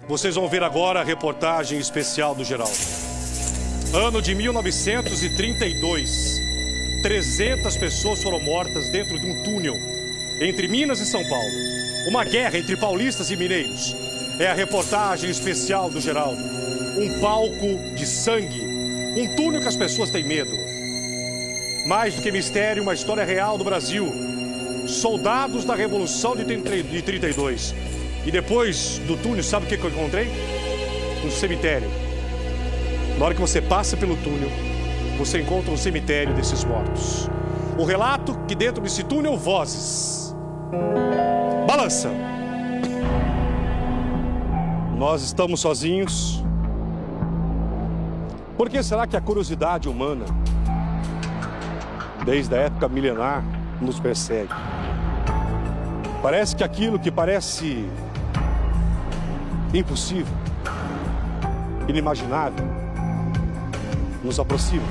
Vocês vão ver agora a reportagem especial do Geraldo. Ano de 1932. 300 pessoas foram mortas dentro de um túnel entre Minas e São Paulo. Uma guerra entre paulistas e mineiros. É a reportagem especial do Geraldo. Um palco de sangue. Um túnel que as pessoas têm medo. Mais do que mistério, uma história real do Brasil. Soldados da Revolução de 32. E depois do túnel, sabe o que eu encontrei? Um cemitério. Na hora que você passa pelo túnel, você encontra um cemitério desses mortos. O relato que dentro desse túnel, vozes balançam. Nós estamos sozinhos. Por que será que a curiosidade humana, desde a época milenar, nos persegue? Parece que aquilo que parece impossível, inimaginável, nos aproxima.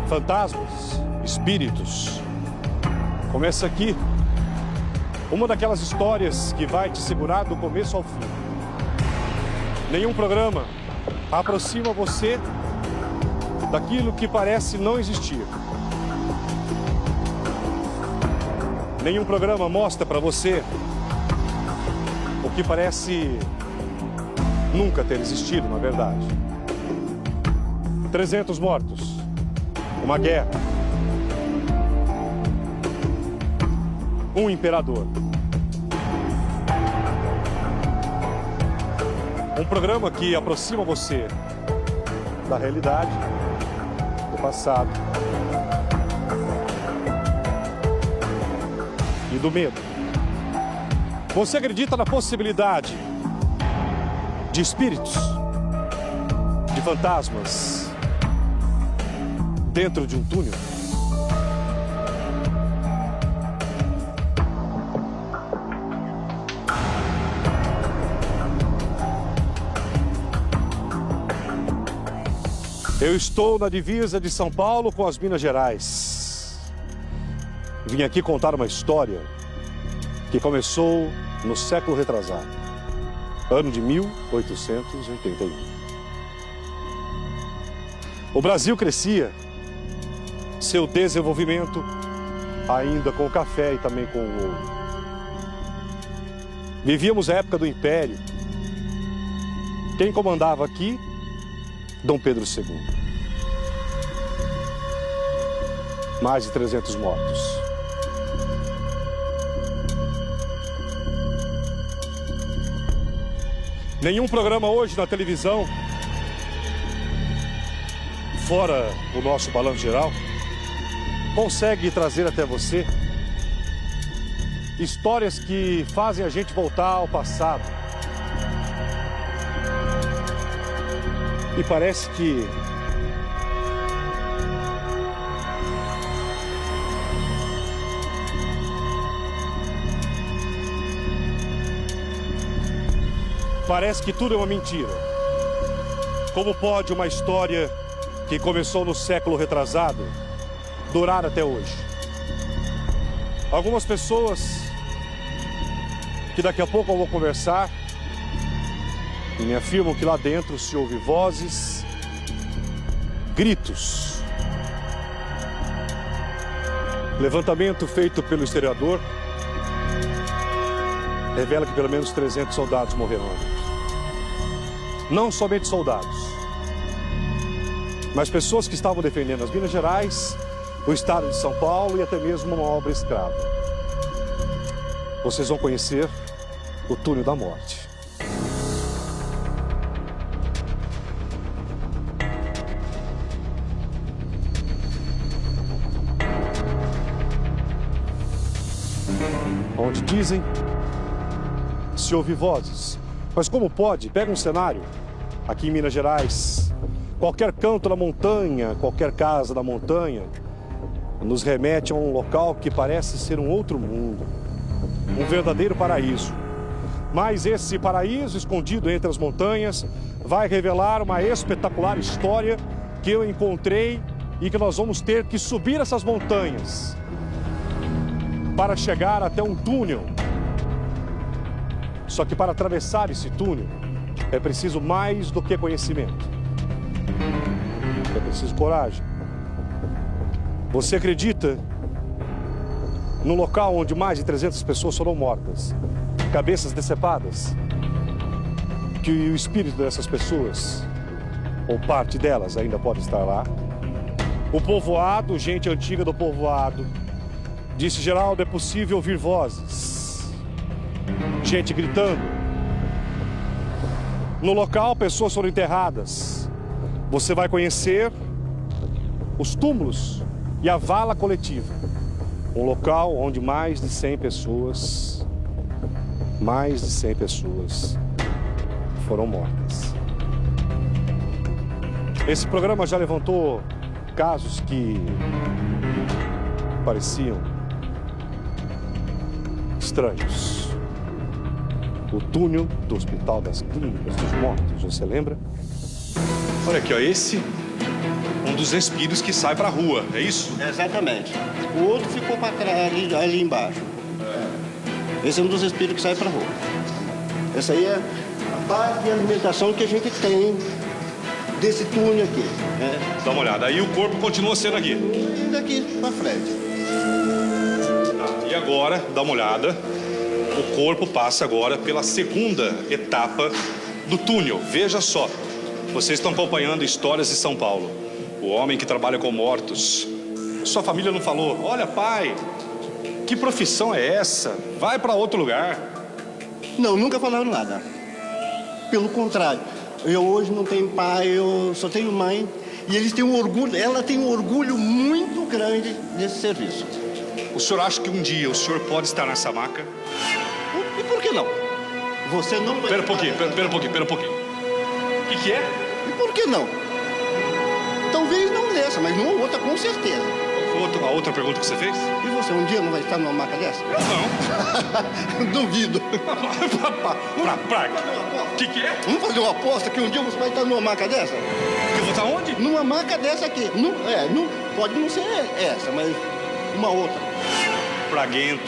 Fantasmas, espíritos. Começa aqui uma daquelas histórias que vai te segurar do começo ao fim. Nenhum programa aproxima você daquilo que parece não existir. Nenhum programa mostra para você o que parece nunca ter existido, na verdade. 300 mortos, uma guerra, um imperador. Um programa que aproxima você da realidade, do passado e do medo. Você acredita na possibilidade de espíritos, de fantasmas dentro de um túnel? Eu estou na divisa de São Paulo com as Minas Gerais. Vim aqui contar uma história que começou no século retrasado, ano de 1881. O Brasil crescia, seu desenvolvimento ainda com o café e também com o ouro. Vivíamos a época do Império. Quem comandava aqui? Dom Pedro II. Mais de 300 mortos. Nenhum programa hoje na televisão, fora o nosso Balanço Geral, consegue trazer até você histórias que fazem a gente voltar ao passado. E parece que tudo é uma mentira. Como pode uma história que começou no século retrasado durar até hoje? Algumas pessoas que daqui a pouco eu vou conversar e me afirmam que lá dentro se ouve vozes, gritos. Levantamento feito pelo historiador revela que pelo menos 300 soldados morreram lá dentro. Não somente soldados, mas pessoas que estavam defendendo as Minas Gerais, o estado de São Paulo e até mesmo uma obra escrava. Vocês vão conhecer o túnel da morte. Onde dizem se ouve vozes. Mas como pode? Pega um cenário aqui em Minas Gerais, qualquer canto da montanha, qualquer casa da montanha, nos remete a um local que parece ser um outro mundo, um verdadeiro paraíso. Mas esse paraíso escondido entre as montanhas vai revelar uma espetacular história que eu encontrei e que nós vamos ter que subir essas montanhas para chegar até um túnel Só que para atravessar esse túnel é preciso mais do que conhecimento. É preciso coragem. Você acredita no local onde mais de 300 pessoas foram mortas, cabeças decepadas, que o espírito dessas pessoas, ou parte delas, ainda pode estar lá? O povoado, gente antiga do povoado, disse: Geraldo, é possível ouvir vozes, gente gritando. No local, pessoas foram enterradas. Você vai conhecer os túmulos e a vala coletiva. Um local onde mais de 100 pessoas foram mortas. Esse programa já levantou casos que pareciam estranhos. O túnel do Hospital das Clínicas dos Mortos, você lembra? Olha aqui, ó, esse um dos espíritos que sai para a rua, é isso? Exatamente. O outro ficou para trás, ali embaixo. Esse é um dos espíritos que sai para a rua. Essa aí é a parte de alimentação que a gente tem desse túnel aqui. Né? Dá uma olhada, aí o corpo continua sendo aqui. E daqui para frente. E agora, dá uma olhada, o corpo passa agora pela segunda etapa do túnel. Veja só, vocês estão acompanhando Histórias de São Paulo. O homem que trabalha com mortos. Sua família não falou: olha, pai, que profissão é essa? Vai para outro lugar. Não, nunca falaram nada. Pelo contrário, eu hoje não tenho pai, eu só tenho mãe. E eles têm um orgulho, ela tem um orgulho muito grande desse serviço. O senhor acha que um dia o senhor pode estar nessa maca? E por que não? Você não vai... Espera um pouquinho. O que é? E por que não? Talvez não nessa, mas numa outra com certeza. A outra pergunta que você fez? E você um dia não vai estar numa maca dessa? Eu não. Duvido. O que é? Vamos fazer uma aposta que um dia você vai estar numa maca dessa? Eu vou estar onde? Numa maca dessa aqui. Pode não ser essa, mas uma outra. Praguento.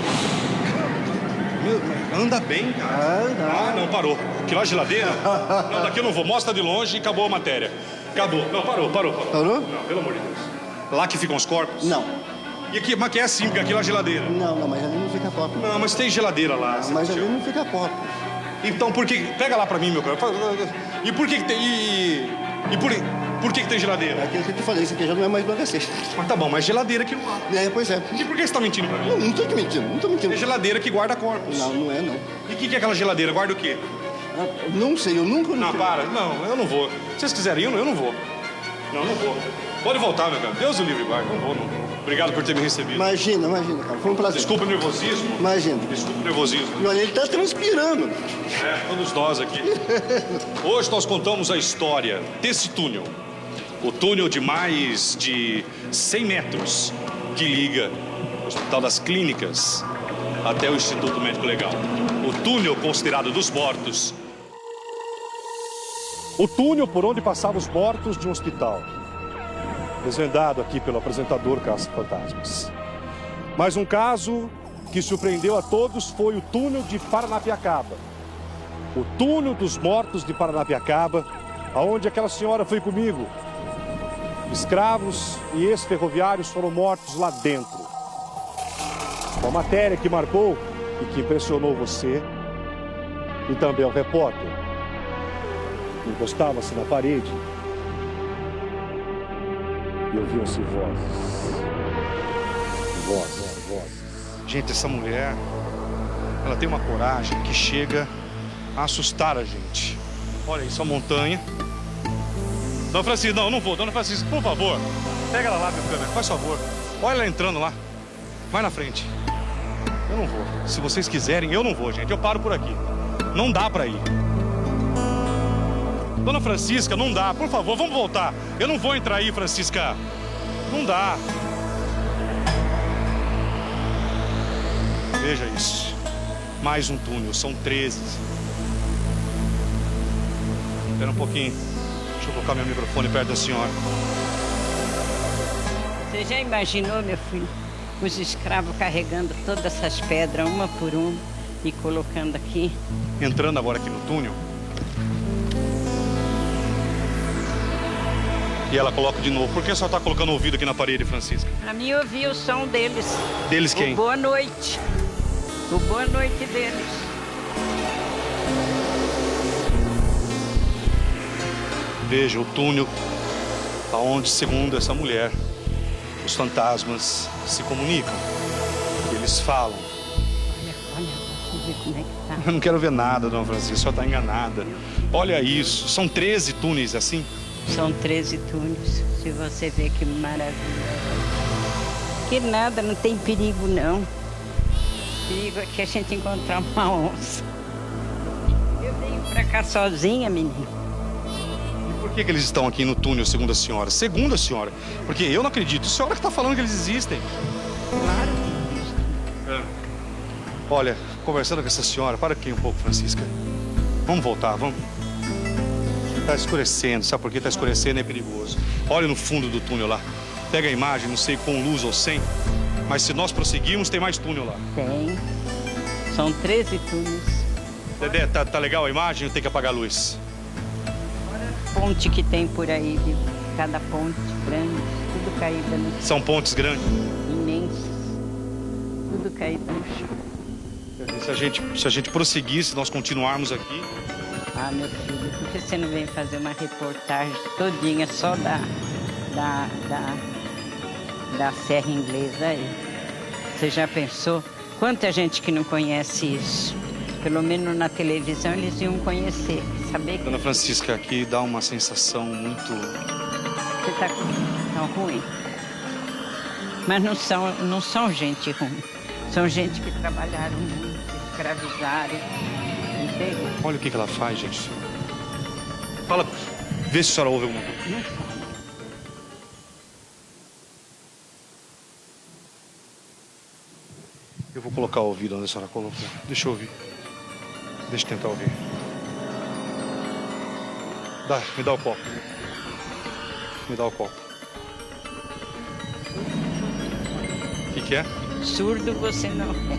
Anda bem, cara. Ah, não, parou. Aquilo lá é geladeira? Não, daqui eu não vou. Mostra de longe e acabou a matéria. Acabou. Não, parou. Parou? Não, pelo amor de Deus. Lá que ficam os corpos? Não. E aqui, mas que é assim, porque aquilo é geladeira. Não, mas ali não fica corpo. Não, mas tem geladeira lá. Mas ali não fica corpo. Então, por que... Pega lá pra mim, meu cara. E por que tem... E por que tem geladeira? É aquilo que eu te falei, isso aqui já não é mais do HC. Mas tá bom, mas geladeira que não há. Pois é. E por que você tá mentindo pra mim? Não tô te mentindo, não tô mentindo. É geladeira que guarda corpos. Não é não. E o que é aquela geladeira? Guarda o quê? Não sei, eu nunca... Não, para. Não, eu não vou. Se vocês quiserem ir, eu não vou. Não vou. Pode voltar, meu cara. Deus o livre, guarda. Não vou, não. Obrigado por ter me recebido. Imagina, cara. Foi um prazer. Desculpa o nervosismo. Imagina. Desculpa o nervosismo. E olha, ele tá transpirando. Todos nós aqui. Hoje nós contamos a história desse túnel. O túnel de mais de 100 metros que liga o Hospital das Clínicas até o Instituto Médico Legal. O túnel considerado dos mortos. O túnel por onde passavam os mortos de um hospital. Desvendado aqui pelo apresentador Caça Fantasmas. Mais um caso que surpreendeu a todos foi o túnel de Paranapiacaba. O túnel dos mortos de Paranapiacaba, aonde aquela senhora foi comigo. Escravos e ex-ferroviários foram mortos lá dentro. Uma matéria que marcou e que impressionou você e também o repórter. Encostava-se na parede e ouviam-se vozes. Gente, essa mulher, ela tem uma coragem que chega a assustar a gente. Olha isso, a montanha. Dona Francisca, não vou. Dona Francisca, por favor, pega ela lá, meu câmera, faz favor. Olha ela entrando lá. Vai na frente. Eu não vou. Se vocês quiserem, eu não vou, gente. Eu paro por aqui. Não dá pra ir. Dona Francisca, não dá. Por favor, vamos voltar. Eu não vou entrar aí, Francisca. Não dá. Veja isso. Mais um túnel. São 13. Espera um pouquinho. Deixa eu colocar meu microfone perto da senhora. Você já imaginou, meu filho, os escravos carregando todas essas pedras, uma por uma, e colocando aqui. Entrando agora aqui no túnel. E ela coloca de novo. Por que a senhora está colocando o ouvido aqui na parede, Francisca? Pra mim ouvir o som deles. Deles quem? O boa noite. O boa noite deles. Veja o túnel aonde, segundo essa mulher, os fantasmas se comunicam. Eles falam. Olha, vamos ver como é que tá. Eu não quero ver nada, dona Francisca, a senhora está enganada. Olha isso, são 13 túneis assim? São 13 túneis. Se você ver que maravilha. Que nada, não tem perigo não. Perigo é que a gente encontrar uma onça. Eu venho pra cá sozinha, menino. E por que eles estão aqui no túnel, segundo a senhora? Segundo a senhora? Porque eu não acredito. A senhora que está falando que eles existem. Claro que existe. Olha, conversando com essa senhora, para aqui um pouco, Francisca. Vamos voltar, vamos. Está escurecendo, sabe por quê? Está escurecendo, é perigoso. Olha no fundo do túnel lá. Pega a imagem, não sei com luz ou sem, mas se nós prosseguirmos, tem mais túnel lá. Tem. São 13 túneis. Dedé, tá legal a imagem ou tem que apagar a luz? Ponte que tem por aí, viu? Cada ponte grande, tudo caído no chão. São pontes grandes? Imensas. Tudo caído no chão. Se a gente prosseguir, se nós continuarmos aqui... Ah, meu filho, por que você não vem fazer uma reportagem todinha só da Serra Inglesa aí? Você já pensou? Quanta gente que não conhece isso? Pelo menos na televisão eles iam conhecer, saber que... Dona Francisca, aqui dá uma sensação muito... Você tá tão ruim. Mas não são gente ruim. São gente que trabalharam muito, escravizaram, entende? Olha o que ela faz, gente. Fala, vê se a senhora ouve alguma coisa. Não fala. Eu vou colocar o ouvido onde a senhora colocou. Deixa eu ouvir. Deixa eu tentar ouvir. Me dá o copo. Me dá o copo. O que é? Surdo você não é.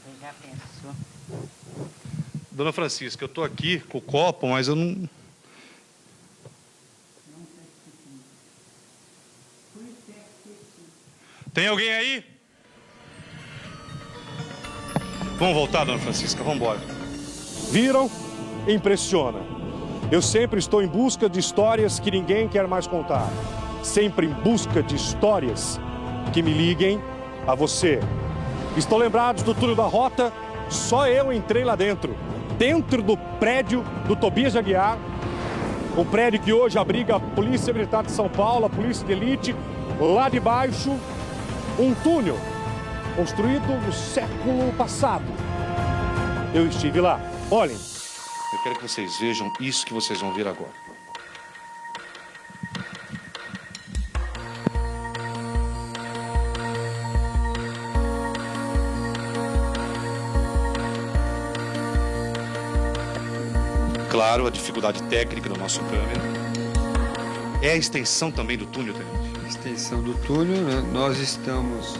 Você já pensou? Dona Francisca, eu tô aqui com o copo, mas eu não... Tem alguém aí? Vamos voltar, Dona Francisca, vamos embora. Viram? Impressiona. Eu sempre estou em busca de histórias que ninguém quer mais contar. Sempre em busca de histórias que me liguem a você. Estão lembrados do túnel da Rota? Só eu entrei lá dentro. Dentro do prédio do Tobias de Aguiar. Um prédio que hoje abriga a Polícia Militar de São Paulo, a Polícia de Elite. Lá de baixo, um túnel construído no século passado. Eu estive lá. Olhem. Eu quero que vocês vejam isso que vocês vão ver agora. Claro, a dificuldade técnica do nosso câmera. É a extensão também do túnel, Tenente? Extensão do túnel, né? Nós estamos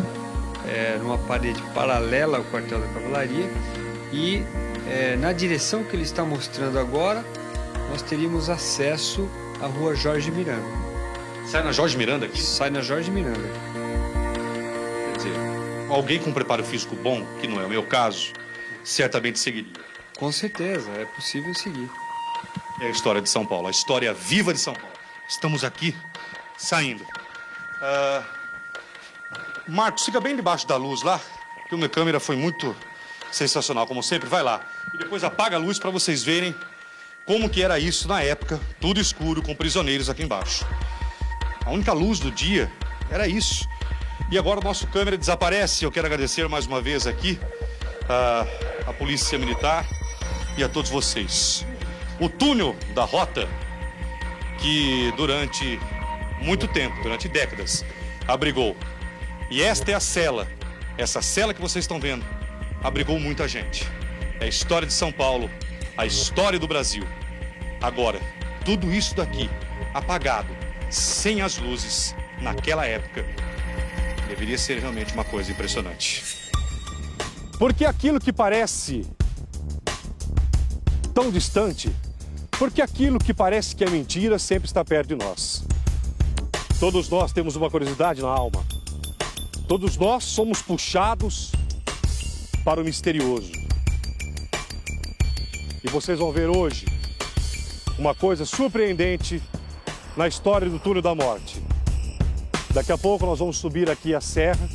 numa parede paralela ao quartel da cavalaria e na direção que ele está mostrando agora, nós teríamos acesso à rua Jorge Miranda. Sai na Jorge Miranda aqui? Sai na Jorge Miranda. Quer dizer, alguém com preparo físico bom, que não é o meu caso, certamente seguiria. Com certeza, é possível seguir. É a história de São Paulo, a história viva de São Paulo. Estamos aqui, saindo. Marcos, fica bem debaixo da luz lá, que a minha câmera foi muito sensacional, como sempre. Vai lá. E depois apaga a luz para vocês verem como que era isso na época, tudo escuro, com prisioneiros aqui embaixo. A única luz do dia era isso. E agora o nosso câmera desaparece. Eu quero agradecer mais uma vez aqui a Polícia Militar e a todos vocês. O túnel da Rota, que durante muito tempo, durante décadas, abrigou. E esta é a cela, essa cela que vocês estão vendo, abrigou muita gente. É a história de São Paulo, a história do Brasil. Agora, tudo isso daqui, apagado, sem as luzes, naquela época, Deveria ser realmente uma coisa impressionante. Porque aquilo que parece tão distante, porque aquilo que parece que é mentira sempre está perto de nós. Todos nós temos uma curiosidade na alma. Todos nós somos puxados para o misterioso. E vocês vão ver hoje uma coisa surpreendente na história do Túnel da Morte. Daqui a pouco nós vamos subir aqui a Serra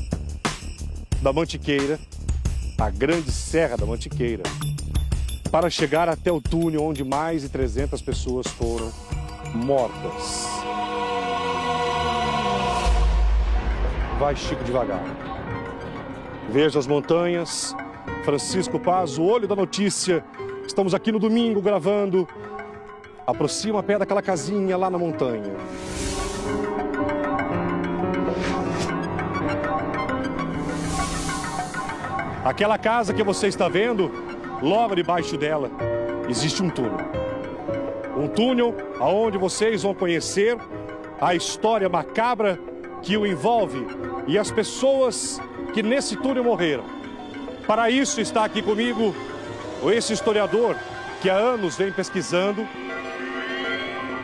da Mantiqueira, a grande Serra da Mantiqueira, para chegar até o túnel onde mais de 300 pessoas foram mortas. Vai, Chico, devagar. Veja as montanhas. Francisco Paz, o olho da notícia. Estamos aqui no domingo gravando. Aproxima a pé daquela casinha lá na montanha. Aquela casa que você está vendo, logo debaixo dela, existe um túnel. Um túnel onde vocês vão conhecer a história macabra que o envolve e as pessoas que nesse túnel morreram. Para isso está aqui comigo esse historiador que há anos vem pesquisando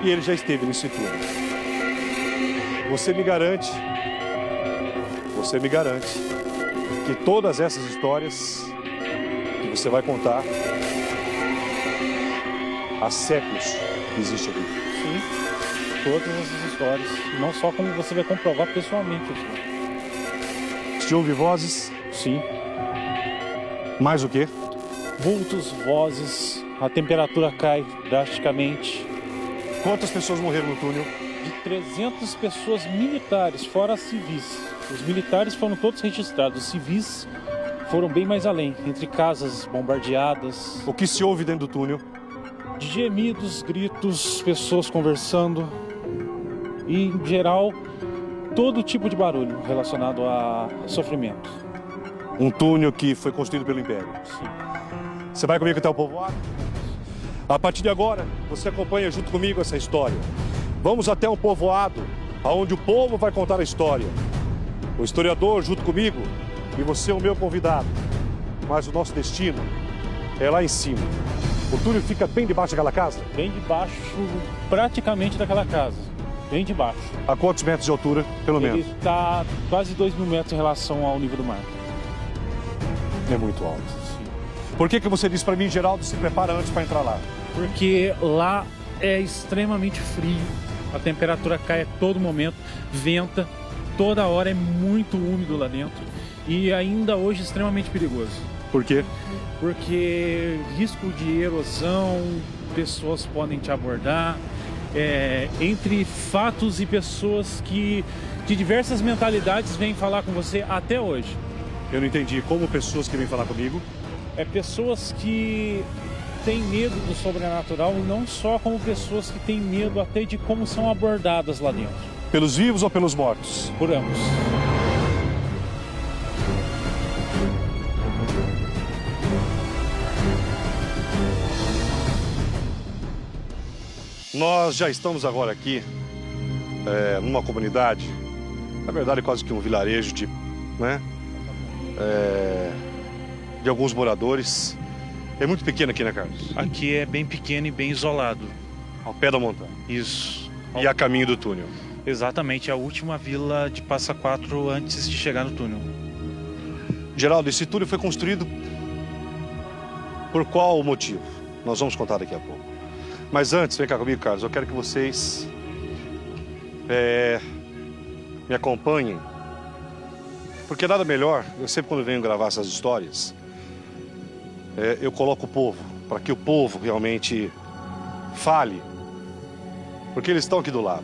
e ele já esteve nesse túnel. Você me garante que todas essas histórias que você vai contar há séculos que existe aqui. Sim, todas essas histórias. Não só como você vai comprovar pessoalmente. Você ouve vozes? Sim. Mais o quê? Vultos, vozes, a temperatura cai drasticamente. Quantas pessoas morreram no túnel? De 300 pessoas militares, fora civis. Os militares foram todos registrados, os civis foram bem mais além, entre casas bombardeadas. O que se ouve dentro do túnel? De gemidos, gritos, pessoas conversando e, em geral, todo tipo de barulho relacionado a sofrimento. Um túnel que foi construído pelo Império. Sim. Você vai comigo até o povoado? A partir de agora, você acompanha junto comigo essa história. Vamos até um povoado, onde o povo vai contar a história. O historiador junto comigo e você é o meu convidado. Mas o nosso destino é lá em cima. O túnel fica bem debaixo daquela casa? Bem debaixo, praticamente daquela casa. Bem debaixo. A quantos metros de altura, pelo menos? Ele está quase 2.000 metros em relação ao nível do mar. É muito alto. Sim. Por que você disse para mim, Geraldo, se prepara antes para entrar lá? Porque lá é extremamente frio. A temperatura cai a todo momento, venta, toda hora é muito úmido lá dentro. E ainda hoje extremamente perigoso. Por quê? Porque risco de erosão, pessoas podem te abordar, entre fatos e pessoas que de diversas mentalidades vêm falar com você até hoje. Eu não entendi. Como pessoas que vêm falar comigo? Pessoas que têm medo do sobrenatural e não só como pessoas que têm medo até de como são abordadas lá dentro. Pelos vivos ou pelos mortos? Por ambos. Nós já estamos agora aqui numa comunidade, na verdade quase que um vilarejo de alguns moradores. É muito pequeno aqui, né, Carlos? Aqui é bem pequeno e bem isolado. Ao pé da montanha. Isso. E a caminho do túnel. Exatamente, a última vila de Passa Quatro antes de chegar no túnel. Geraldo, esse túnel foi construído por qual motivo? Nós vamos contar daqui a pouco. Mas antes, vem cá comigo, Carlos, eu quero que vocês me acompanhem. Porque nada melhor, eu sempre quando venho gravar essas histórias, eu coloco o povo, para que o povo realmente fale. Porque eles estão aqui do lado.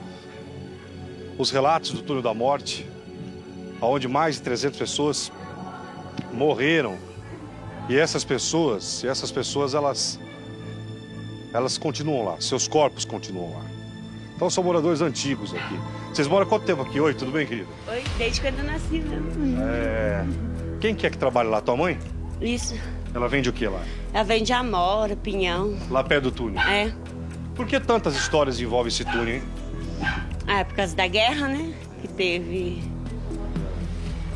Os relatos do Túnel da Morte, onde mais de 300 pessoas morreram. E essas pessoas elas continuam lá, seus corpos continuam lá. Então são moradores antigos aqui. Vocês moram há quanto tempo aqui? Oi, tudo bem, querido? Oi, desde quando eu nasci, né? Quem que é que trabalha lá? Tua mãe? Isso. Ela vende o que lá? Ela vende amora, pinhão. Lá perto do túnel? É. Por que tantas histórias envolvem esse túnel, hein? Por causa da guerra, né? Que teve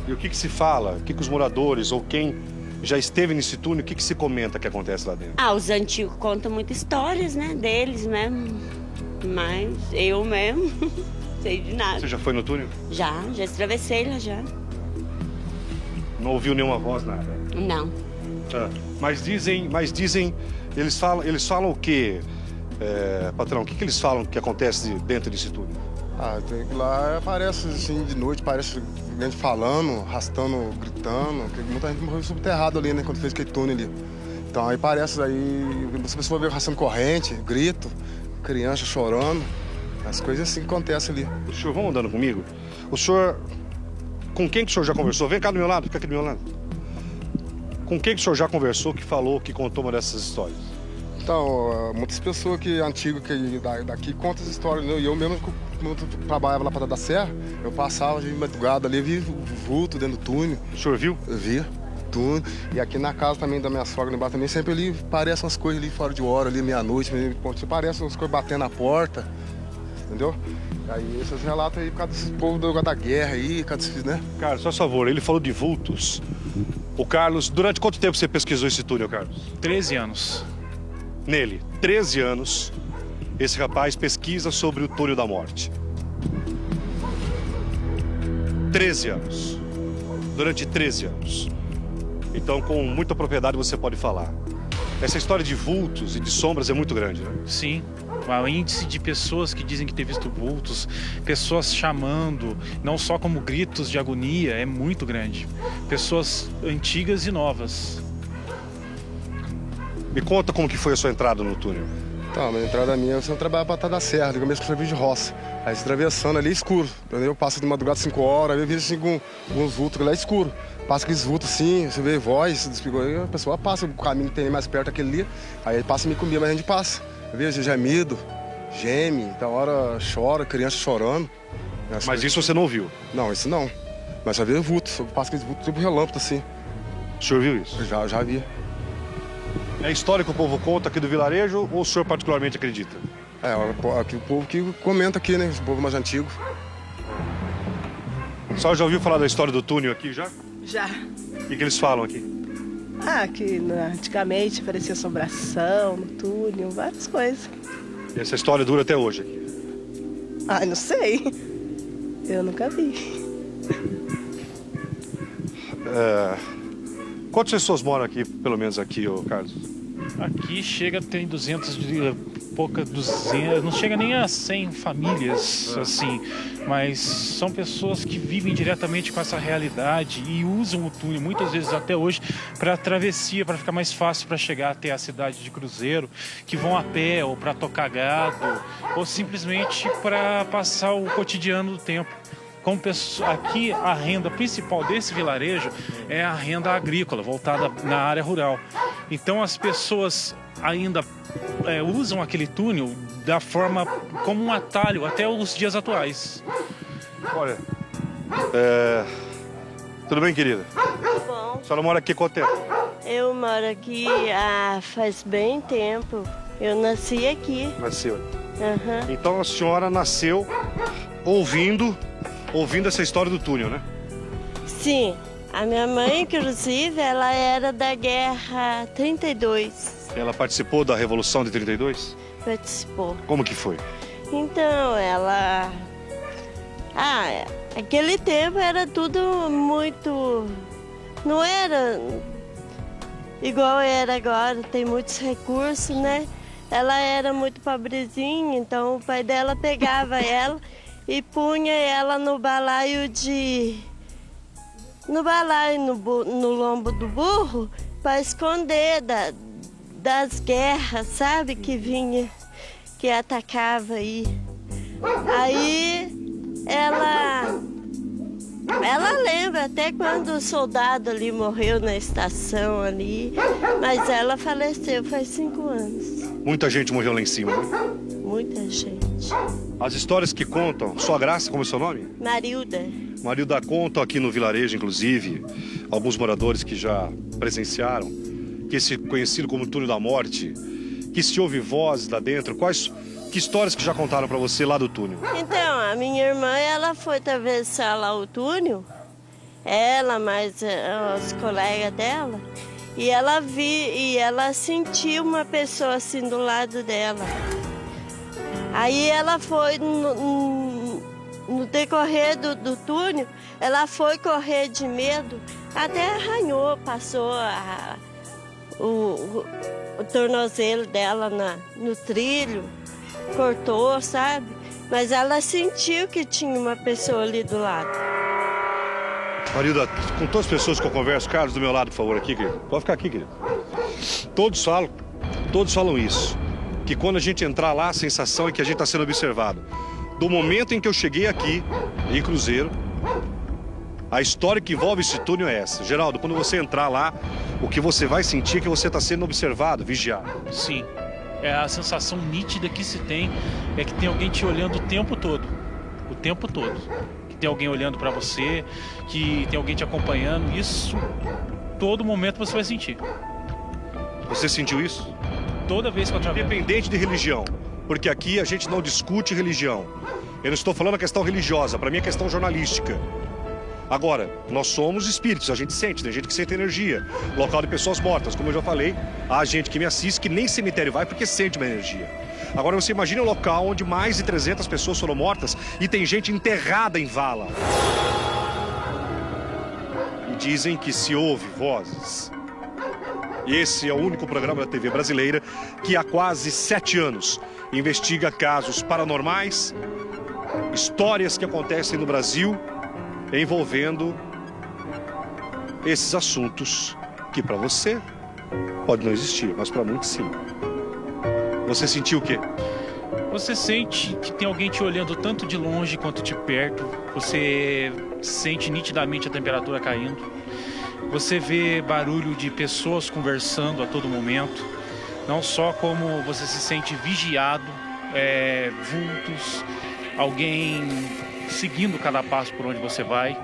E o que se fala? O que os moradores ou quem já esteve nesse túnel, o que se comenta que acontece lá dentro? Ah, os antigos contam muitas histórias, né? Deles mesmo. Mas eu mesmo sei de nada. Você já foi no túnel? Já atravessei lá já. Não ouviu nenhuma voz, nada? Não. Mas dizem, eles falam o quê, patrão? O que eles falam que acontece dentro desse túnel? Lá aparece assim de noite, parece gente falando, arrastando, gritando, que muita gente morreu subterrado ali, né, quando fez aquele túnel ali. Então aí parece aí, as pessoas veem arrastando corrente, grito, criança chorando, as coisas assim que acontecem ali. O senhor, vamos andando comigo? O senhor, com quem que o senhor já conversou? Vem cá do meu lado, fica aqui do meu lado. Com quem que o senhor já conversou, que falou, que contou uma dessas histórias? Então, muitas pessoas antigas daqui contam as histórias, né? E eu mesmo, quando eu trabalhava lá para da Serra, eu passava de madrugada ali, eu vi vulto dentro do túnel. O senhor viu? Eu vi, túnel. E aqui na casa também da minha sogra, embaixo também, sempre ali parecem umas coisas ali fora de hora, ali meia-noite, parecem umas coisas batendo na porta, entendeu? Aí esses relatos aí, por causa desse povo da guerra aí, por causa desses, né? Carlos, só favor, ele falou de vultos. O Carlos, durante quanto tempo você pesquisou esse túnel, Carlos? 13 anos. Nele, 13 anos, esse rapaz pesquisa sobre o túnel da morte. 13 anos. Durante 13 anos. Então, com muita propriedade você pode falar. Essa história de vultos e de sombras é muito grande, né? Sim. O índice de pessoas que dizem que ter visto vultos, pessoas chamando, não só como gritos de agonia, é muito grande. Pessoas antigas e novas. Me conta como que foi a sua entrada no túnel. Então, a entrada minha, eu sempre trabalhava para da Serra, no começo que eu serviço de roça. Aí se atravessando ali é escuro, entendeu? Eu passo de madrugada 5 horas, aí eu vejo assim com uns vultos lá é escuro. Passa aqueles vultos assim, você vê voz, despegou, aí a pessoa passa, o caminho que tem mais perto aquele ali, aí ele passa e me comia, mas a gente passa. Eu vejo gemido, geme, da hora chora, criança chorando. Mas isso você não ouviu? Não, isso não. Mas já vi vultos, eu passo aqueles vultos tipo relâmpago assim. O senhor viu isso? Eu já vi. É a história que o povo conta aqui do vilarejo ou o senhor particularmente acredita? Aqui o povo que comenta aqui, né? O povo mais antigo. A senhora já ouviu falar da história do túnel aqui já? Já. O que eles falam aqui? Que antigamente parecia assombração no túnel, várias coisas. E essa história dura até hoje aqui? Não sei. Eu nunca vi. Quantas pessoas moram aqui, pelo menos aqui, Carlos? Aqui tem 200, não chega nem a 100 famílias, assim, mas são pessoas que vivem diretamente com essa realidade e usam o túnel, muitas vezes até hoje, para travessia, para ficar mais fácil para chegar até a cidade de Cruzeiro, que vão a pé ou para tocar gado, ou simplesmente para passar o cotidiano do tempo. Aqui a renda principal desse vilarejo é a renda agrícola, voltada na área rural. Então as pessoas ainda usam aquele túnel da forma como um atalho até os dias atuais. Olha, tudo bem, querida? Tudo bom. A senhora mora aqui há quanto tempo? Eu moro aqui faz bem tempo. Eu nasci aqui. Nasceu. Uhum. Então a senhora nasceu ouvindo essa história do túnel, né? Sim. A minha mãe, inclusive, ela era da Guerra 32. Ela participou da Revolução de 32? Participou. Como que foi? Então, ela... aquele tempo era tudo muito... Não era igual era agora, tem muitos recursos, né? Ela era muito pobrezinha, então o pai dela pegava ela e punha ela no balaio no lombo do burro para esconder das guerras, sabe? Que vinha, que atacava aí. Aí ela lembra até quando o soldado ali morreu na estação ali, mas ela faleceu faz 5 anos. Muita gente morreu lá em cima, né? Muita gente. As histórias que contam, Sua Graça, como é o seu nome? Marilda. Marilda, conta aqui no vilarejo, inclusive, alguns moradores que já presenciaram, que esse conhecido como túnel da morte, que se ouve vozes lá dentro, que histórias que já contaram para você lá do túnel? Então, a minha irmã, ela foi atravessar lá o túnel ela, mais os colegas dela, e ela sentiu uma pessoa assim do lado dela. Aí ela foi, no decorrer do túnel, ela foi correr de medo, até arranhou, passou o tornozelo dela no trilho, cortou, sabe? Mas ela sentiu que tinha uma pessoa ali do lado. Marilda, com todas as pessoas que eu converso, Carlos, do meu lado, por favor, aqui, querido. Pode ficar aqui, querido. Todos falam isso. Que quando a gente entrar lá, a sensação é que a gente está sendo observado. Do momento em que eu cheguei aqui, em Cruzeiro, a história que envolve esse túnel é essa. Geraldo, quando você entrar lá, o que você vai sentir é que você está sendo observado, vigiado. Sim. É a sensação nítida que se tem, é que tem alguém te olhando o tempo todo. O tempo todo. Que tem alguém olhando para você, que tem alguém te acompanhando. Isso, todo momento você vai sentir. Você sentiu isso? Toda vez que eu trabalho. Independente de religião. Porque aqui a gente não discute religião. Eu não estou falando a questão religiosa, para mim é questão jornalística. Agora, nós somos espíritos, a gente sente, tem gente que sente energia. Local de pessoas mortas, como eu já falei, há gente que me assiste que nem cemitério vai porque sente uma energia. Agora você imagina um local onde mais de 300 pessoas foram mortas e tem gente enterrada em vala. E dizem que se ouve vozes. E esse é o único programa da TV brasileira que há quase 7 anos investiga casos paranormais, histórias que acontecem no Brasil envolvendo esses assuntos que para você pode não existir, mas para muitos sim. Você sentiu o quê? Você sente que tem alguém te olhando tanto de longe quanto de perto. Você sente nitidamente a temperatura caindo. Você vê barulho de pessoas conversando a todo momento. Não só como você se sente vigiado, vultos, alguém seguindo cada passo por onde você vai.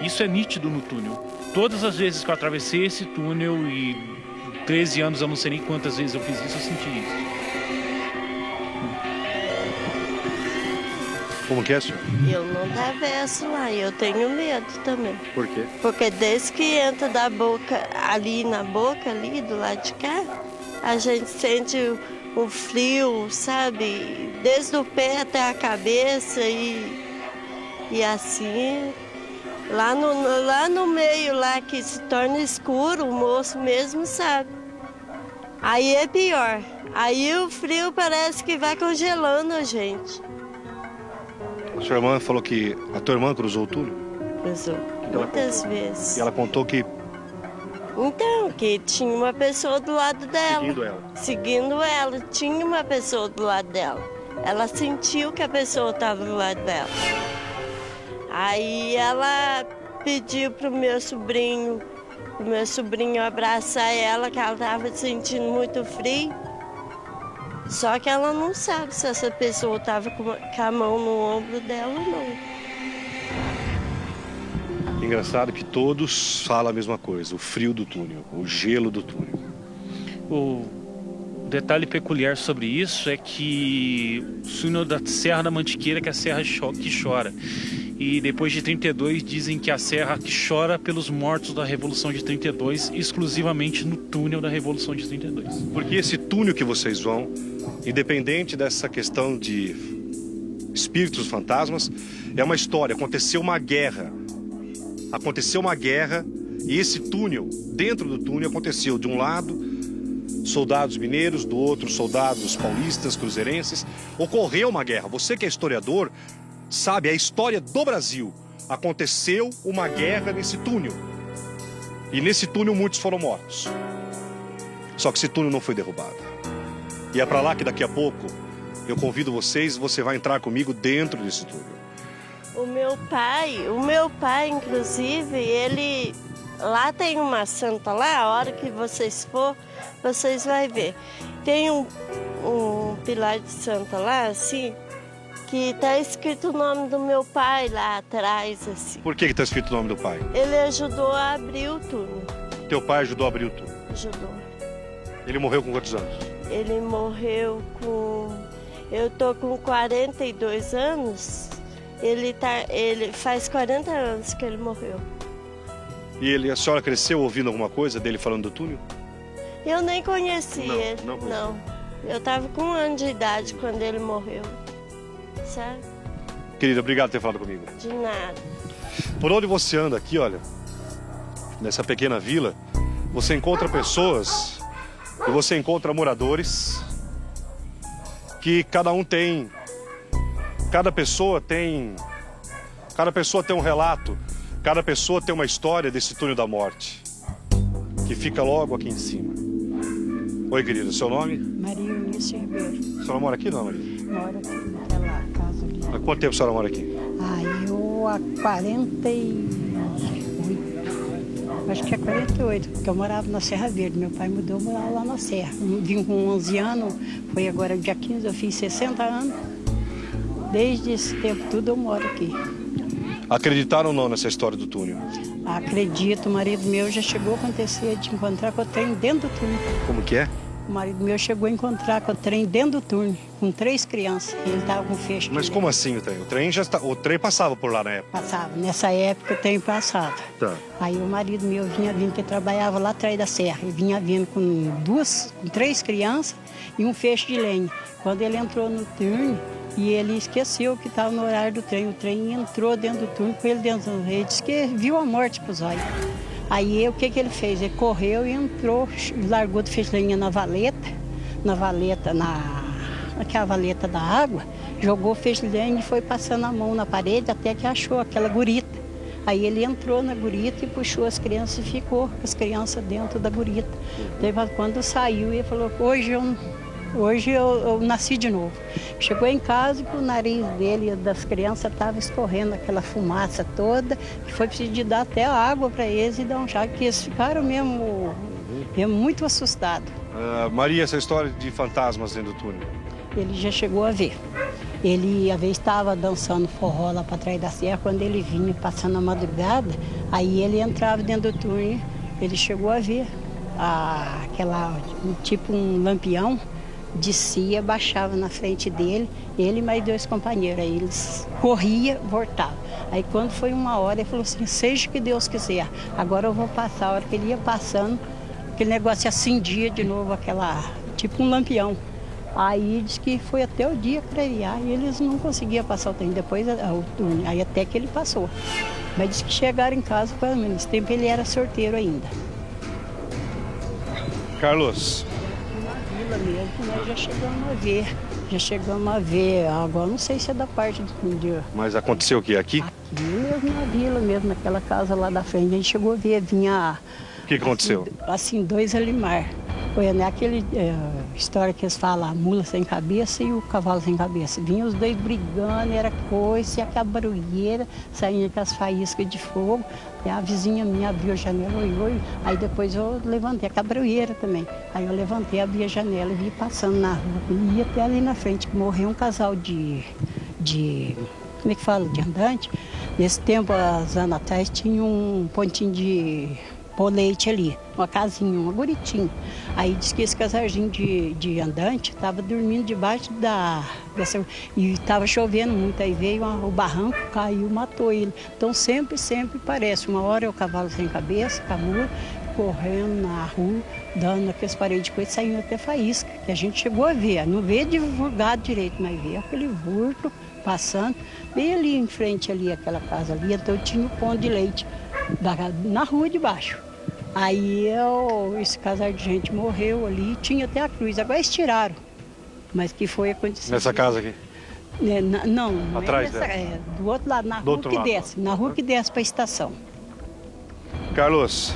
Isso é nítido no túnel. Todas as vezes que eu atravessei esse túnel, e 13 anos, eu não sei nem quantas vezes eu fiz isso, eu senti isso. Como que é, senhor? Eu não atravesso lá, eu tenho medo também. Por quê? Porque desde que entra da boca, ali na boca, ali do lado de cá, a gente sente o frio, sabe? Desde o pé até a cabeça e assim, lá no meio, lá que se torna escuro, o moço mesmo sabe. Aí é pior. Aí o frio parece que vai congelando a gente. A sua irmã falou que a tua irmã cruzou o túnel? Cruzou, muitas vezes. E ela contou que... Então, que tinha uma pessoa do lado dela. Seguindo ela. Seguindo ela, tinha uma pessoa do lado dela. Ela sentiu que a pessoa estava do lado dela. Aí ela pediu pro meu sobrinho abraçar ela, que ela estava sentindo muito frio. Só que ela não sabe se essa pessoa estava com a mão no ombro dela ou não. Engraçado que todos falam a mesma coisa, o frio do túnel, o gelo do túnel. O detalhe peculiar sobre isso é que o túnel da Serra da Mantiqueira, que é a serra que chora. E depois de 32 dizem que a serra que chora pelos mortos da Revolução de 32, exclusivamente no túnel da Revolução de 32. Porque esse túnel que vocês vão, independente dessa questão de espíritos, fantasmas, é uma história, aconteceu uma guerra e esse túnel, dentro do túnel aconteceu de um lado soldados mineiros, do outro soldados paulistas, cruzeirenses, ocorreu uma guerra. Você que é historiador sabe, a história do Brasil, aconteceu uma guerra nesse túnel. E nesse túnel muitos foram mortos. Só que esse túnel não foi derrubado. E é para lá que daqui a pouco eu convido vocês, você vai entrar comigo dentro desse túnel. O meu pai, inclusive, ele... Lá tem uma santa lá, a hora que vocês for, vocês vão ver. Tem um pilar de santa lá, assim, que tá escrito o nome do meu pai lá atrás, assim. Por que tá escrito o nome do pai? Ele ajudou a abrir o túnel. Teu pai ajudou a abrir o túnel? Ajudou. Ele morreu com quantos anos? Ele morreu com... Eu tô com 42 anos. Ele faz 40 anos que ele morreu. E a senhora cresceu ouvindo alguma coisa dele falando do túnel? Eu nem conheci ele. Não conheci. Não. Eu estava com 1 ano de idade quando ele morreu. Sabe? Querida, obrigado por ter falado comigo. De nada. Por onde você anda aqui, olha, nessa pequena vila, você encontra pessoas e você encontra moradores que cada pessoa tem um relato, cada pessoa tem uma história desse túnel da morte, que fica logo aqui em cima. Oi, querida, seu nome? Maria Eunice Ribeiro. A senhora mora aqui, não, Maria? Moro aqui naquela casa ali. Há quanto tempo a senhora mora aqui? Eu há 48. Acho que é 48, porque eu morava na Serra Verde. Meu pai mudou, eu morava lá na Serra. Vim com 11 anos, foi agora dia 15, eu fiz 60 anos. Desde esse tempo tudo eu moro aqui. Acreditaram ou não nessa história do túnel? Acredito, o marido meu já chegou a acontecer de encontrar com o trem dentro do túnel. Como que é? O marido meu chegou a encontrar com o trem dentro do túnel, com 3 crianças. Ele estava com fecho. Mas como assim o trem? O trem passava por lá na época? Passava. Nessa época o trem passava. Tá. Aí o marido meu vinha vindo, que trabalhava lá atrás da serra. Ele vinha vindo com 3 crianças e um feixe de lenha. Quando ele entrou no túnel, e ele esqueceu que estava no horário do trem. O trem entrou dentro do túnel com ele dentro. Ele disse que viu a morte para os olhos. Aí o que ele fez? Ele correu e entrou, largou de feixe de lenha naquela valeta da água, jogou feixe de lenha e foi passando a mão na parede até que achou aquela gurita. Aí ele entrou na gurita e puxou as crianças e ficou com as crianças dentro da gurita. Quando saiu, ele falou: Hoje eu nasci de novo. Chegou em casa e o nariz dele e das crianças estava escorrendo aquela fumaça toda, que foi preciso de dar até água para eles e dar um chá, que eles ficaram mesmo muito assustados. Maria, essa história de fantasmas dentro do túnel? Ele já chegou a ver. Ele, a vez, estava dançando forró lá para trás da serra, quando ele vinha passando a madrugada, aí ele entrava dentro do túnel, ele chegou a ver tipo um lampião, descia, baixava na frente dele, ele e mais 2 companheiros. Aí eles corria, voltava. Aí quando foi uma hora, ele falou assim: seja o que Deus quiser, agora eu vou passar. A hora que ele ia passando, aquele negócio acendia de novo, tipo um lampião. Aí disse que foi até o dia clarear e eles não conseguiam passar o trem. Depois, aí até que ele passou. Mas disse que chegaram em casa, pelo menos, nesse tempo ele era sorteiro ainda. Carlos. Mesmo, nós já chegamos a ver, agora não sei se é da parte do dia. Mas aconteceu o quê? Aqui? Aqui mesmo na vila, mesmo, naquela casa lá da frente, a gente chegou a ver, vinha... O que aconteceu? Assim, 2 alimar. Foi aquela história que eles falam, a mula sem cabeça e o cavalo sem cabeça. Vinham os 2 brigando, era coisa, e aquela barulheira, saindo com as faíscas de fogo. E a vizinha minha abriu a janela, oi. Aí depois eu levantei a cabroeira também. Aí eu levantei, abri a janela e vi passando na rua. E ia até ali na frente, que morreu um casal de como é que fala? De andante. Nesse tempo, há anos atrás, tinha um pontinho de pôr leite ali, uma casinha, uma guritinha. Aí disse que esse casalzinho de andante estava dormindo debaixo e estava chovendo muito. Aí veio o barranco, caiu, matou ele. Então sempre parece. Uma hora é o cavalo sem cabeça, com a mula, correndo na rua, dando aqueles paredes de coisa, saindo até faísca, que a gente chegou a ver. Não vê divulgado direito, mas vê aquele vulto passando, bem ali em frente ali, aquela casa ali, então tinha o pão de leite na rua de baixo. Aí esse casal de gente morreu ali, tinha até a cruz, agora eles tiraram, mas que foi acontecido. Nessa casa aqui? Não, atrás do outro lado, na rua que desce, na rua que desce para a estação. Carlos,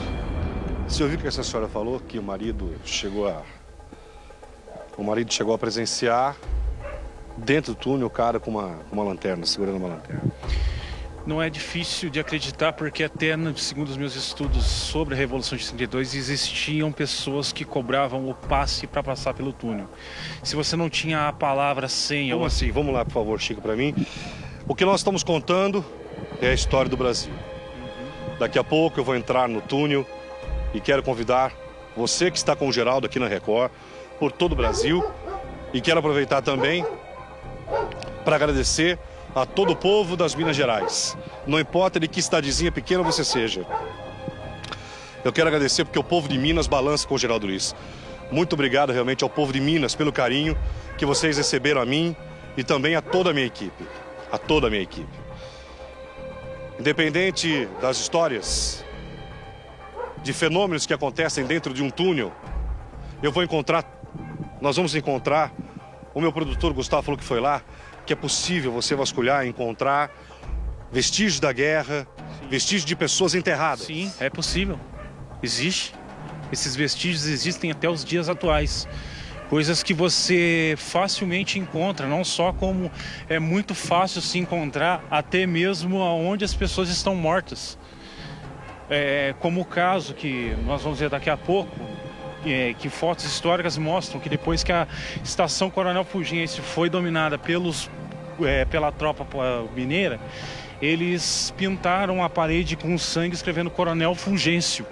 você ouviu o que essa senhora falou, que o marido chegou a presenciar dentro do túnel o cara com uma lanterna, segurando uma lanterna? Não é difícil de acreditar, porque até segundo os meus estudos sobre a Revolução de 32, existiam pessoas que cobravam o passe para passar pelo túnel. Se você não tinha a palavra senha... Como assim? Vamos lá, por favor, Chico, para mim. O que nós estamos contando é a história do Brasil. Daqui a pouco eu vou entrar no túnel e quero convidar você que está com o Geraldo aqui na Record, por todo o Brasil, e quero aproveitar também para agradecer a todo o povo das Minas Gerais. Não importa de que cidadezinha pequena você seja. Eu quero agradecer porque o povo de Minas balança com o Geraldo Luiz. Muito obrigado realmente ao povo de Minas pelo carinho que vocês receberam a mim e também a toda a minha equipe. A toda a minha equipe. Independente das histórias, de fenômenos que acontecem dentro de um túnel, nós vamos encontrar, o meu produtor Gustavo falou que foi lá, que é possível você vasculhar e encontrar vestígios da guerra, vestígios de pessoas enterradas. Sim, é possível. Existe. Esses vestígios existem até os dias atuais. Coisas que você facilmente encontra, não só como é muito fácil se encontrar, até mesmo onde as pessoas estão mortas. Como o caso que nós vamos ver daqui a pouco, que fotos históricas mostram que depois que a estação Coronel Fulgêncio foi dominada pela tropa mineira, eles pintaram a parede com sangue escrevendo Coronel Fulgêncio.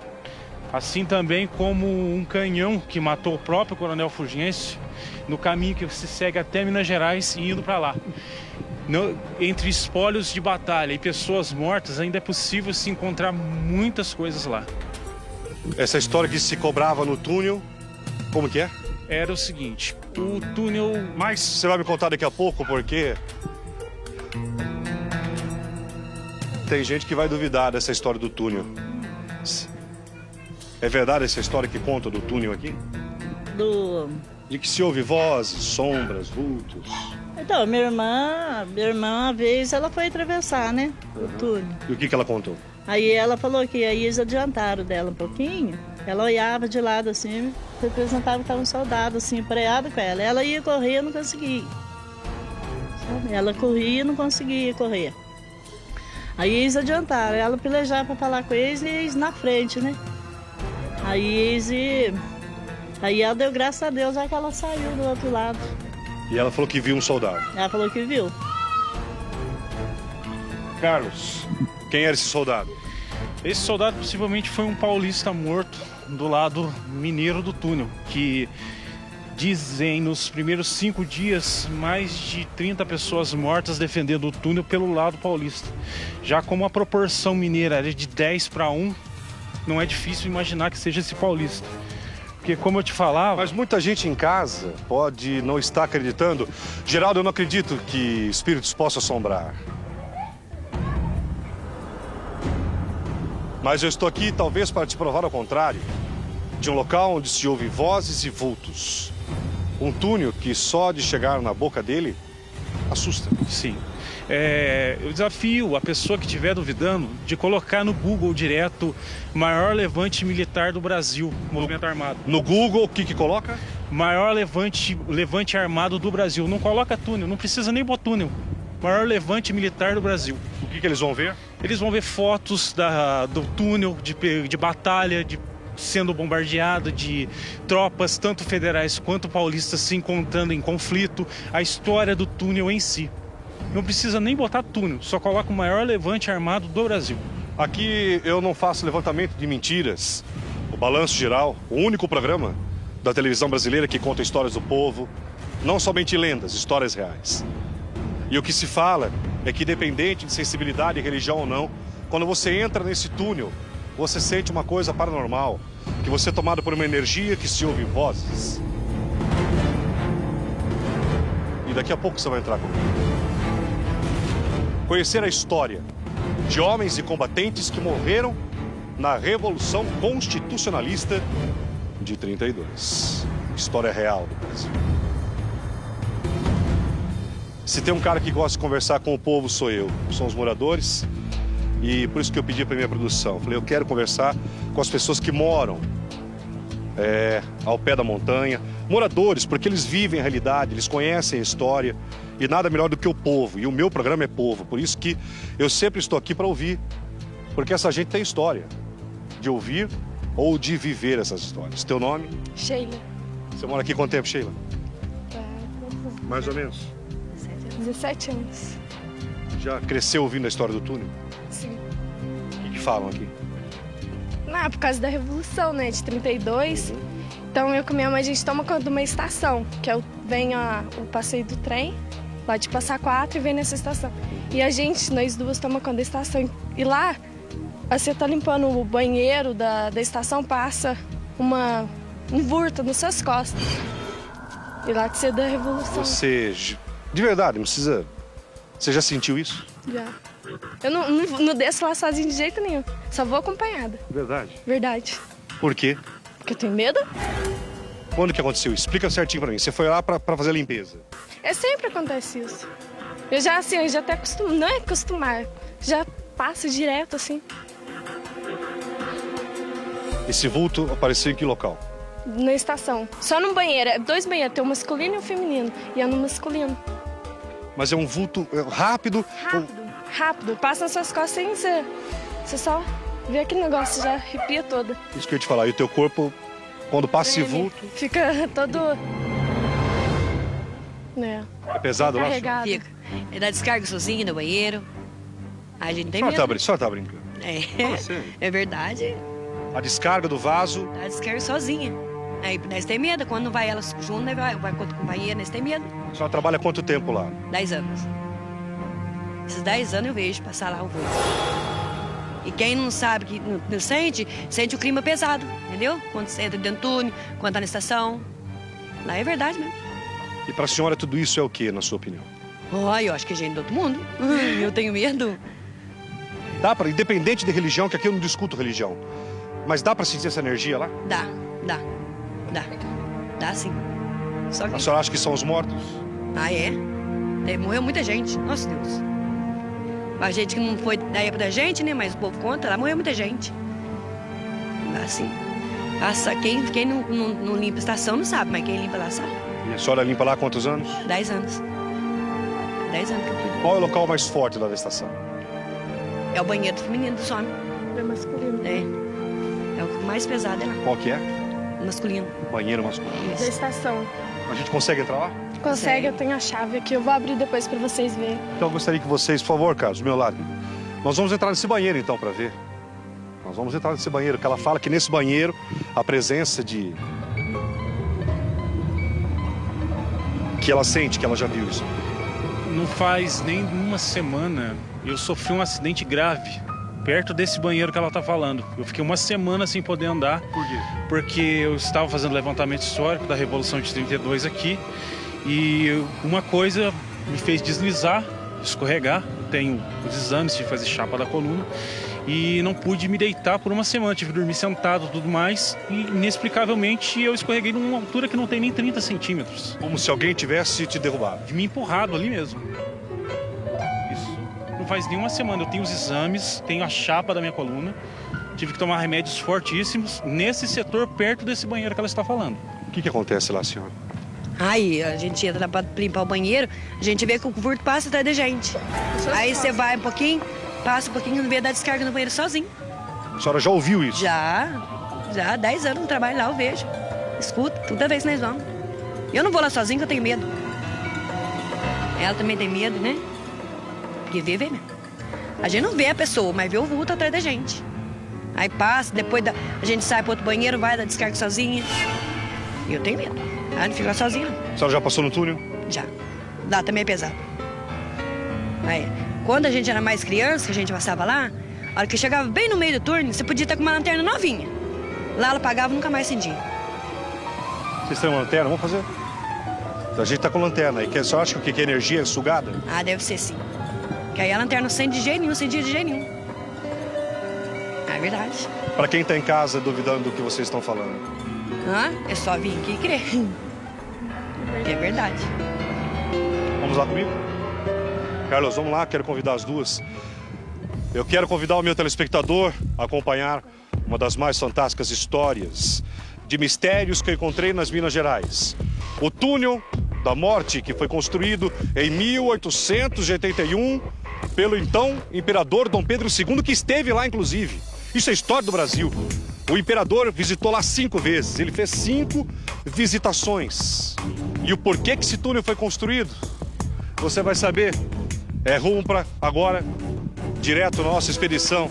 Assim também como um canhão que matou o próprio Coronel Fulgêncio no caminho que se segue até Minas Gerais e indo para lá. Entre espólios de batalha e pessoas mortas, ainda é possível se encontrar muitas coisas lá. Essa história que se cobrava no túnel, como que é? Era o seguinte, o túnel... Mas você vai me contar daqui a pouco, porque tem gente que vai duvidar dessa história do túnel. É verdade essa história que conta do túnel aqui? De que se ouve vozes, sombras, vultos. Então, minha irmã, uma vez, ela foi atravessar, né, o túnel. E o que ela contou? Aí ela falou que aí eles adiantaram dela um pouquinho. Ela olhava de lado assim, representava que estava um soldado assim, pareado com ela. Ela ia correr e não conseguia. Ela corria e não conseguia correr. Aí eles adiantaram, ela pelejava para falar com eles e eles na frente, né? Aí ela deu graças a Deus, já que ela saiu do outro lado. E ela falou que viu um soldado? Ela falou que viu. Carlos, quem era esse soldado? Esse soldado possivelmente foi um paulista morto do lado mineiro do túnel, que dizem nos primeiros 5 dias mais de 30 pessoas mortas defendendo o túnel pelo lado paulista. Já como a proporção mineira era de 10-1, não é difícil imaginar que seja esse paulista. Porque como eu te falava... Mas muita gente em casa pode não estar acreditando. Geraldo, eu não acredito que espíritos possam assombrar. Mas eu estou aqui talvez para te provar ao contrário. De um local onde se ouve vozes e vultos. Um túnel que só de chegar na boca dele assusta. Sim. Eu desafio a pessoa que estiver duvidando de colocar no Google direto maior levante militar do Brasil, movimento armado. No Google, o que coloca? Maior levante armado do Brasil. Não coloca túnel, não precisa nem botar túnel. Maior levante militar do Brasil. O que eles vão ver? Eles vão ver fotos do túnel, de batalha, sendo bombardeado, de tropas, tanto federais quanto paulistas, se encontrando em conflito, a história do túnel em si. Não precisa nem botar túnel, só coloca o maior levante armado do Brasil. Aqui eu não faço levantamento de mentiras. O Balanço Geral, o único programa da televisão brasileira que conta histórias do povo, não somente lendas, histórias reais. E o que se fala é que, independente de sensibilidade, religião ou não, quando você entra nesse túnel, você sente uma coisa paranormal, que você é tomado por uma energia que se ouve vozes. E daqui a pouco você vai entrar comigo. Conhecer a história de homens e combatentes que morreram na Revolução Constitucionalista de 32. História real do Brasil. Se tem um cara que gosta de conversar com o povo, sou eu. São os moradores. E por isso que eu pedi para minha produção. Falei, eu quero conversar com as pessoas que moram ao pé da montanha. Moradores, porque eles vivem a realidade, eles conhecem a história. E nada melhor do que o povo. E o meu programa é povo. Por isso que eu sempre estou aqui para ouvir. Porque essa gente tem história. De ouvir ou de viver essas histórias. Teu nome? Sheila. Você mora aqui há quanto tempo, Sheila? Mais ou menos? 17 anos. Já cresceu ouvindo a história do túnel? Sim. O que falam aqui? Não, por causa da Revolução, né, de 32. Então eu com minha mãe, a gente toma conta de uma estação, que vem o passeio do trem, lá de Passa Quatro, e vem nessa estação. E nós duas tomamos conta da estação. E lá, Aí você tá limpando o banheiro da estação, passa um vulto nas suas costas. E lá que você dá a revolução. Você, de verdade, não precisa... Você já sentiu isso? Já. Eu não desço lá sozinho de jeito nenhum. Só vou acompanhada. Verdade. Verdade. Por quê? Porque eu tenho medo. Quando que aconteceu isso? Explica certinho pra mim. Você foi lá pra fazer a limpeza. Sempre acontece isso. Eu já até acostumo, não é acostumar, já passo direto assim. Esse vulto apareceu em que local? Na estação. Só no banheiro, 2 banheiros, tem o masculino e o feminino. E é no masculino. Mas é um vulto rápido? Rápido. Passa nas suas costas sem você só vê aquele negócio, já arrepia toda. Isso que eu ia te falar. E o teu corpo, quando passa esse vulto... Fica todo... É pesado lá? Fica. Ele dá descarga sozinho no banheiro. A gente tem medo. Só tá brincando. É verdade. A descarga do vaso... Dá descarga sozinha. Aí nós tem medo. Quando vai elas junto, nós vai com o companheiro, nós tem medo. A senhora trabalha há quanto tempo lá? 10 anos. Esses 10 anos eu vejo passar lá o vulto. E quem não sabe, que não sente o clima pesado, entendeu? Quando você entra dentro do túnel, quando tá na estação. Lá é verdade mesmo. E pra senhora tudo isso é o que, na sua opinião? Eu acho que é gente do outro mundo. Eu tenho medo. Dá pra, independente de religião, que aqui eu não discuto religião, mas dá pra sentir essa energia lá? Dá sim. Só que... A senhora acha que são os mortos? Morreu muita gente, nossa Deus. A gente que não foi da época da gente, né? Mas o povo conta, lá morreu muita gente. Dá sim. Quem não limpa a estação não sabe, mas quem limpa lá sabe. E a senhora limpa lá há quantos anos? 10 anos. 10 anos que eu cuido. Qual é o local mais forte lá da estação? É o banheiro feminino do homem. É masculino. É o mais pesado, é lá. Qual que é? Masculino. Banheiro masculino. Da estação. A gente consegue entrar lá? Consegue, eu tenho a chave aqui. Eu vou abrir depois pra vocês verem. Então eu gostaria que vocês, por favor, Carlos, do meu lado. Nós vamos entrar nesse banheiro então pra ver. Nós vamos entrar nesse banheiro, que ela fala que nesse banheiro a presença de... Que ela sente, que ela já viu isso. Não faz nem uma semana eu sofri um acidente grave perto desse banheiro que ela tá falando. Eu fiquei uma semana sem poder andar. Por quê? Porque eu estava fazendo levantamento histórico da Revolução de 32 aqui e uma coisa me fez deslizar, escorregar. Eu tenho os exames de fazer chapa da coluna e não pude me deitar por uma semana. Tive que dormir sentado e tudo mais e inexplicavelmente eu escorreguei numa altura que não tem nem 30 centímetros. Como se alguém tivesse te derrubado. De me empurrado ali mesmo. Isso. Não faz nem uma semana. Eu tenho os exames, tenho a chapa da minha coluna. Tive que tomar remédios fortíssimos nesse setor, perto desse banheiro que ela está falando. O que acontece lá, senhora? Aí a gente entra para limpar o banheiro, a gente vê que o vulto passa atrás da gente. Aí você vai um pouquinho, passa um pouquinho, vê dar descarga no banheiro sozinho. A senhora já ouviu isso? Já há 10 anos no trabalho lá, eu vejo. Escuto, toda vez que nós vamos. Eu não vou lá sozinho, que eu tenho medo. Ela também tem medo, né? Porque vê mesmo. A gente não vê a pessoa, mas vê o vulto atrás da gente. Aí passa, depois a gente sai para outro banheiro, vai dar descarga sozinha. E eu tenho medo. Ela não fica lá sozinha. A senhora já passou no túnel? Já. Lá também é pesado. Aí, quando a gente era mais criança, que a gente passava lá, a hora que chegava bem no meio do túnel, você podia estar com uma lanterna novinha. Lá ela apagava e nunca mais acendia. Vocês têm uma lanterna? Vamos fazer? A gente tá com lanterna. E a senhora acha que a energia é sugada? Deve ser sim. Que aí a lanterna não acende de jeito nenhum, acendia de jeito nenhum. É verdade. Para quem tá em casa duvidando do que vocês estão falando. É só vir aqui e crer. É verdade. Vamos lá comigo? Carlos, vamos lá, quero convidar as duas. Eu quero convidar o meu telespectador a acompanhar uma das mais fantásticas histórias de mistérios que eu encontrei nas Minas Gerais. O túnel da morte, que foi construído em 1881 pelo então imperador Dom Pedro II, que esteve lá inclusive. Isso é história do Brasil. O imperador visitou lá 5 vezes. Ele fez 5 visitações. E o porquê que esse túnel foi construído, você vai saber. É rumo para agora, direto na nossa expedição,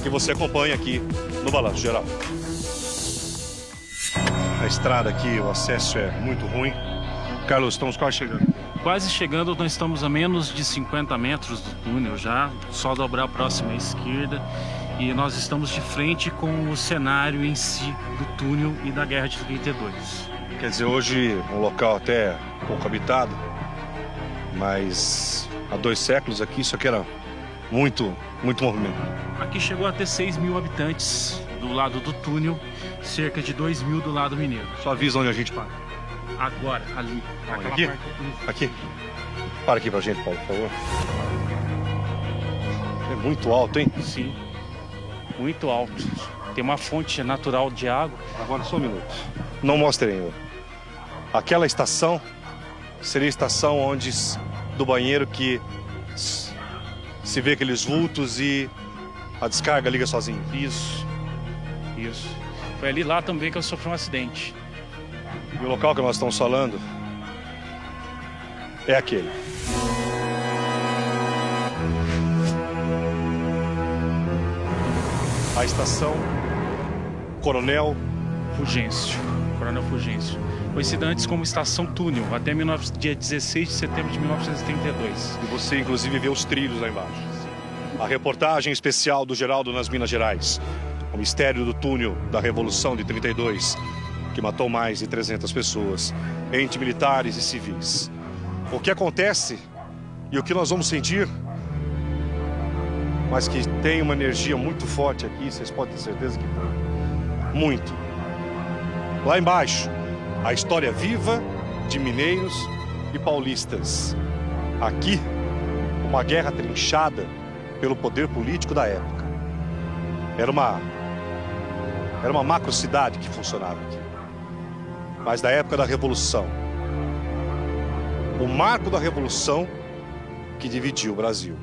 que você acompanha aqui no Balanço Geral. A estrada aqui, o acesso é muito ruim. Carlos, estamos quase chegando. Quase chegando, nós estamos a menos de 50 metros do túnel já. Só dobrar a próxima esquerda. E nós estamos de frente com o cenário em si do túnel e da Guerra de 32. Quer dizer, hoje um local até pouco habitado, mas há 2 séculos aqui isso aqui era muito movimento. Aqui chegou a ter 6 mil habitantes do lado do túnel, cerca de 2 mil do lado mineiro. Só avisa onde a gente para. Agora, ali. Aqui? Parte... Aqui? Para aqui pra gente, Paulo, por favor. É muito alto, hein? Sim, muito alto. Tem uma fonte natural de água. Agora só um minuto. Não mostre ainda. Aquela estação seria a estação onde do banheiro que se vê aqueles vultos e a descarga liga sozinho. Isso. Foi ali lá também que eu sofri um acidente. E o local que nós estamos falando é aquele. A estação Coronel Fulgêncio. Conhecida antes como Estação Túnel, até dia 16 de setembro de 1932. E você, inclusive, vê os trilhos lá embaixo. A reportagem especial do Geraldo nas Minas Gerais. O mistério do túnel da Revolução de 32, que matou mais de 300 pessoas, entre militares e civis. O que acontece e o que nós vamos sentir, mas que tem uma energia muito forte aqui, vocês podem ter certeza que tem. Muito. Lá embaixo, a história viva de mineiros e paulistas. Aqui, uma guerra trinchada pelo poder político da época. Era uma macrocidade que funcionava aqui. Mas da época da Revolução. O marco da Revolução que dividiu o Brasil.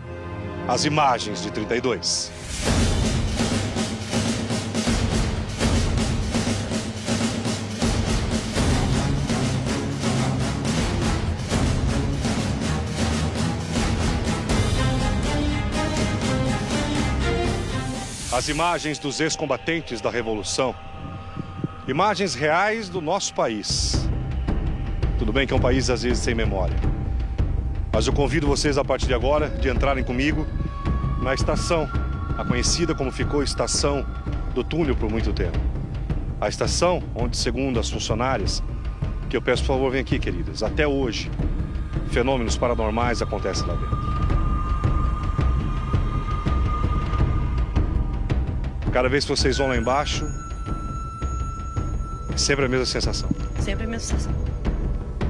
As imagens de 32. As imagens dos ex-combatentes da Revolução. Imagens reais do nosso país. Tudo bem que é um país, às vezes, sem memória. Mas eu convido vocês, a partir de agora, de entrarem comigo na estação, a conhecida como ficou Estação do Túnel por muito tempo. A estação onde, segundo as funcionárias, que eu peço, por favor, venham aqui, queridas, até hoje, fenômenos paranormais acontecem lá dentro. Cada vez que vocês vão lá embaixo, é sempre a mesma sensação. Sempre a mesma sensação.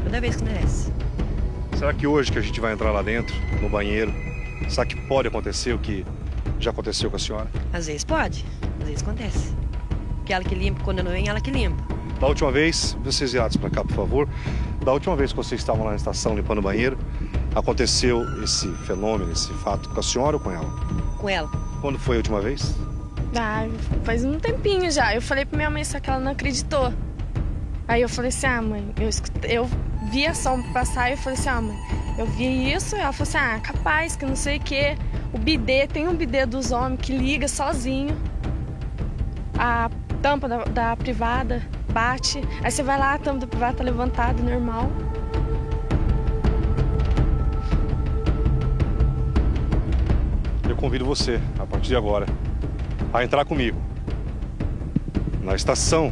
Toda vez que merece. Será que hoje que a gente vai entrar lá dentro, no banheiro, será que pode acontecer o que já aconteceu com a senhora? Às vezes pode, às vezes acontece. Porque ela que limpa, quando não vem, ela que limpa. Da última vez, vocês virados para cá, por favor. Da última vez que vocês estavam lá na estação limpando o banheiro, aconteceu esse fenômeno, esse fato com a senhora ou com ela? Com ela. Quando foi a última vez? Ah, faz um tempinho já. Eu falei pra minha mãe, só que ela não acreditou. Aí eu falei assim, mãe, eu vi a sombra passar e eu falei assim, mãe, eu vi isso. E ela falou assim, capaz, que não sei o quê. O bidê, tem um bidê dos homens que liga sozinho. A tampa da privada bate. Aí você vai lá, a tampa da privada tá levantada, normal. Eu convido você, a partir de agora, a entrar comigo na estação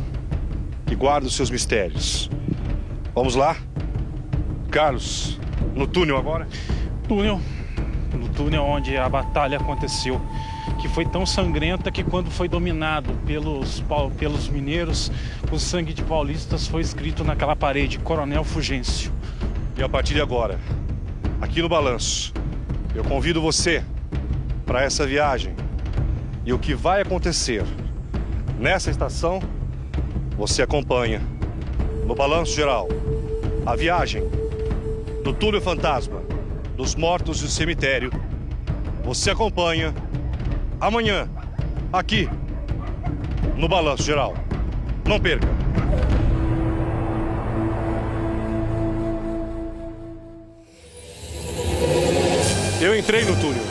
que guarda os seus mistérios. Vamos lá? Carlos, no túnel agora? No túnel onde a batalha aconteceu, que foi tão sangrenta que quando foi dominado pelos mineiros, o sangue de paulistas foi escrito naquela parede, Coronel Fulgêncio. E a partir de agora, aqui no Balanço, eu convido você para essa viagem. E o que vai acontecer nessa estação, você acompanha no Balanço Geral. A viagem do túnel fantasma dos mortos do cemitério, você acompanha amanhã, aqui no Balanço Geral. Não perca! Eu entrei no túnel,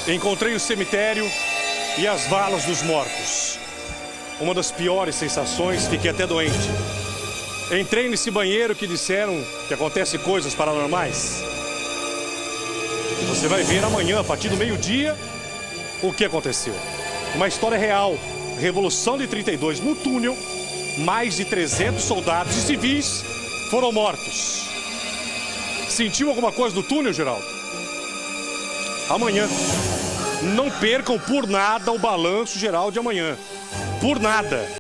encontrei o cemitério e as valas dos mortos. Uma das piores sensações, fiquei até doente. Entrei nesse banheiro que disseram que acontecem coisas paranormais. Você vai ver amanhã, a partir do meio-dia, o que aconteceu. Uma história real. Revolução de 32, no túnel, mais de 300 soldados e civis foram mortos. Sentiu alguma coisa do túnel, Geraldo? Amanhã. Não percam por nada o balanço geral de amanhã. Por nada.